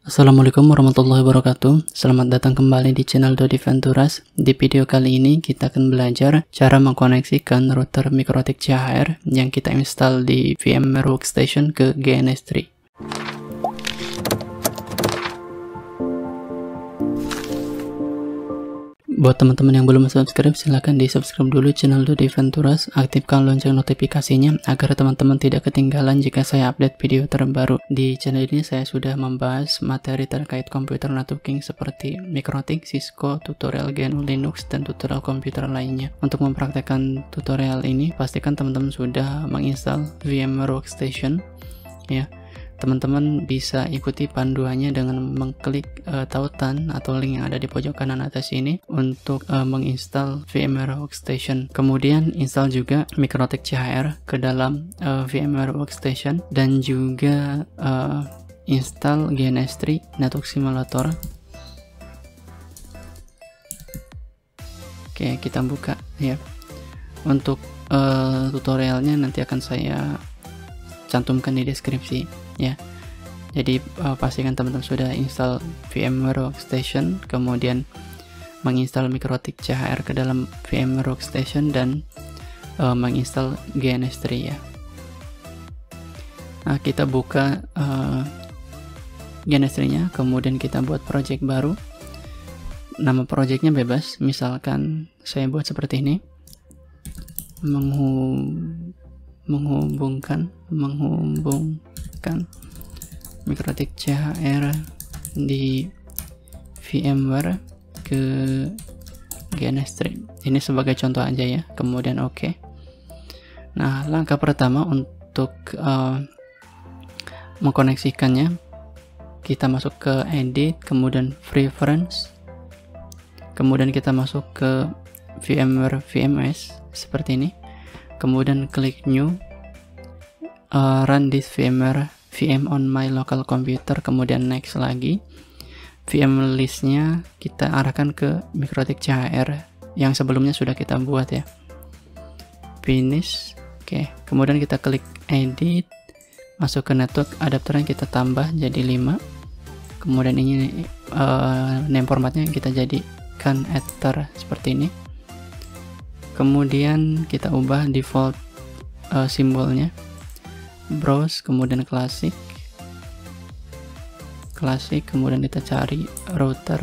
Assalamualaikum warahmatullahi wabarakatuh. Selamat datang kembali di channel Dodi Venturas. Di video kali ini kita akan belajar cara mengkoneksikan router MikroTik CHR yang kita install di VMware Workstation ke GNS3. Buat teman-teman yang belum subscribe, silahkan di subscribe dulu channel Dodi Venturas, aktifkan lonceng notifikasinya agar teman-teman tidak ketinggalan jika saya update video terbaru. Di channel ini saya sudah membahas materi terkait komputer networking seperti MikroTik, Cisco, tutorial GNU Linux, dan tutorial komputer lainnya. Untuk mempraktekkan tutorial ini, pastikan teman-teman sudah menginstal VMware Workstation ya. Teman-teman bisa ikuti panduannya dengan mengklik tautan atau link yang ada di pojok kanan atas ini untuk menginstal VMware Workstation. Kemudian install juga MikroTik CHR ke dalam VMware Workstation dan juga install GNS3 Network Simulator. Oke, kita buka ya. Untuk tutorialnya nanti akan saya cantumkan di deskripsi ya. Jadi pastikan teman-teman sudah install VMware Workstation, kemudian menginstal MikroTik CHR ke dalam VMware Workstation dan menginstal GNS3 ya. Nah, kita buka GNS3-nya, kemudian kita buat project baru. Nama projectnya bebas, misalkan saya buat seperti ini, menghubungkan MikroTik CHR di VMware ke GNS3. Ini sebagai contoh aja ya. Kemudian oke. Nah, langkah pertama untuk mengkoneksikannya, kita masuk ke edit, kemudian preference, kemudian kita masuk ke VMware VMS seperti ini, kemudian klik new, run this VMware VM on my local computer, kemudian next lagi. VM listnya kita arahkan ke MikroTik CHR yang sebelumnya sudah kita buat ya. Finish. Oke, kemudian kita klik edit, masuk ke network, adapternya kita tambah jadi 5. Kemudian ini name formatnya kita jadikan ether seperti ini. Kemudian kita ubah default simbolnya, browse, kemudian klasik, kemudian kita cari router.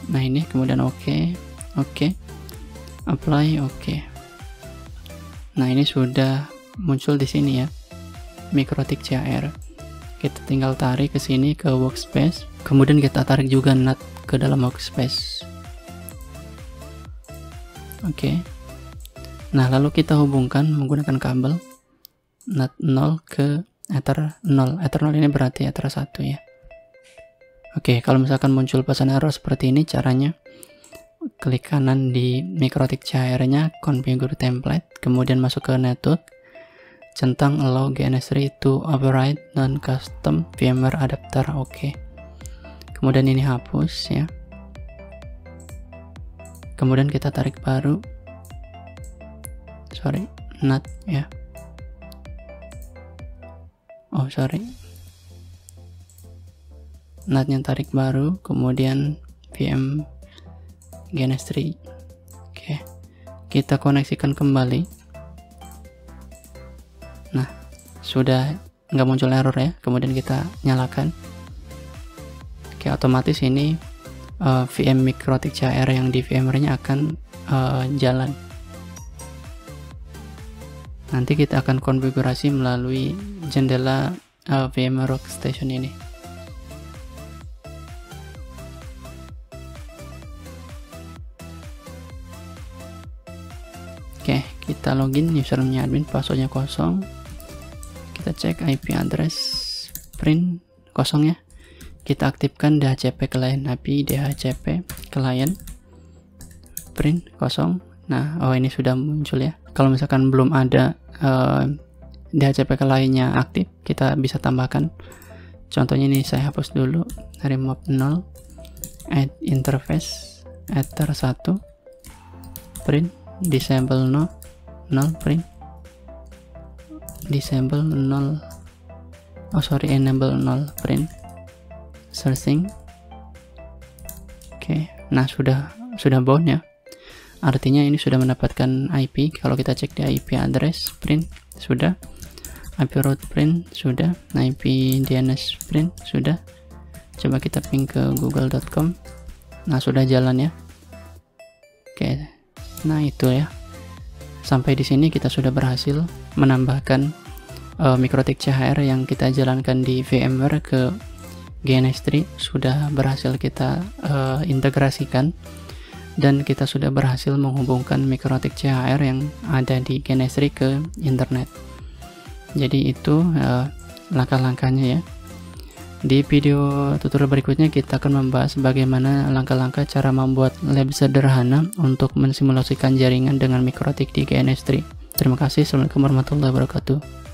Nah ini, kemudian oke, apply, oke. Nah ini sudah muncul di sini ya, MikroTik CHR. Kita tinggal tarik ke sini ke workspace, kemudian kita tarik juga NAT ke dalam workspace. Oke. Nah, lalu kita hubungkan menggunakan kabel NAT 0 ke Ether 0. Ether 0 ini berarti Ether 1 ya. Oke, kalau misalkan muncul pesan error seperti ini, caranya klik kanan di MikroTik CHR-nya, configure template, kemudian masuk ke network, centang allow GNS3 to override non-custom VMware adapter. Oke. Kemudian ini hapus ya. Kemudian kita tarik baru, NAT ya. NAT-nya tarik baru, kemudian VM GNS3. Oke, kita koneksikan kembali. Nah, sudah nggak muncul error ya. Kemudian kita nyalakan. Oke, otomatis ini VM MikroTik CHR yang di VMware-nya akan jalan. Nanti kita akan konfigurasi melalui jendela VMware Workstation ini. Oke, kita login, username admin, passwordnya kosong. Kita cek IP address, print kosong ya. Kita aktifkan DHCP client API, DHCP client, print kosong. Nah, ini sudah muncul ya. Kalau misalkan belum ada DHCP client-nya aktif, kita bisa tambahkan. Contohnya ini saya hapus dulu, remove 0, add interface, ether 1, print, disable 0, print, disable 0, enable 0 print searching. Oke, nah sudah bound ya, artinya ini sudah mendapatkan IP. Kalau kita cek di IP address print sudah, IP route print sudah, IP DNS print sudah. Coba kita ping ke google.com. Nah sudah jalan ya. Oke, nah itu ya, sampai di sini kita sudah berhasil menambahkan MikroTik CHR yang kita jalankan di VMware ke GNS3. Sudah berhasil kita integrasikan, dan kita sudah berhasil menghubungkan MikroTik CHR yang ada di GNS3 ke internet. Jadi itu langkah-langkahnya ya. Di video tutorial berikutnya kita akan membahas bagaimana langkah-langkah cara membuat lab sederhana untuk mensimulasikan jaringan dengan MikroTik di GNS3. Terima kasih. Assalamualaikum warahmatullahi wabarakatuh.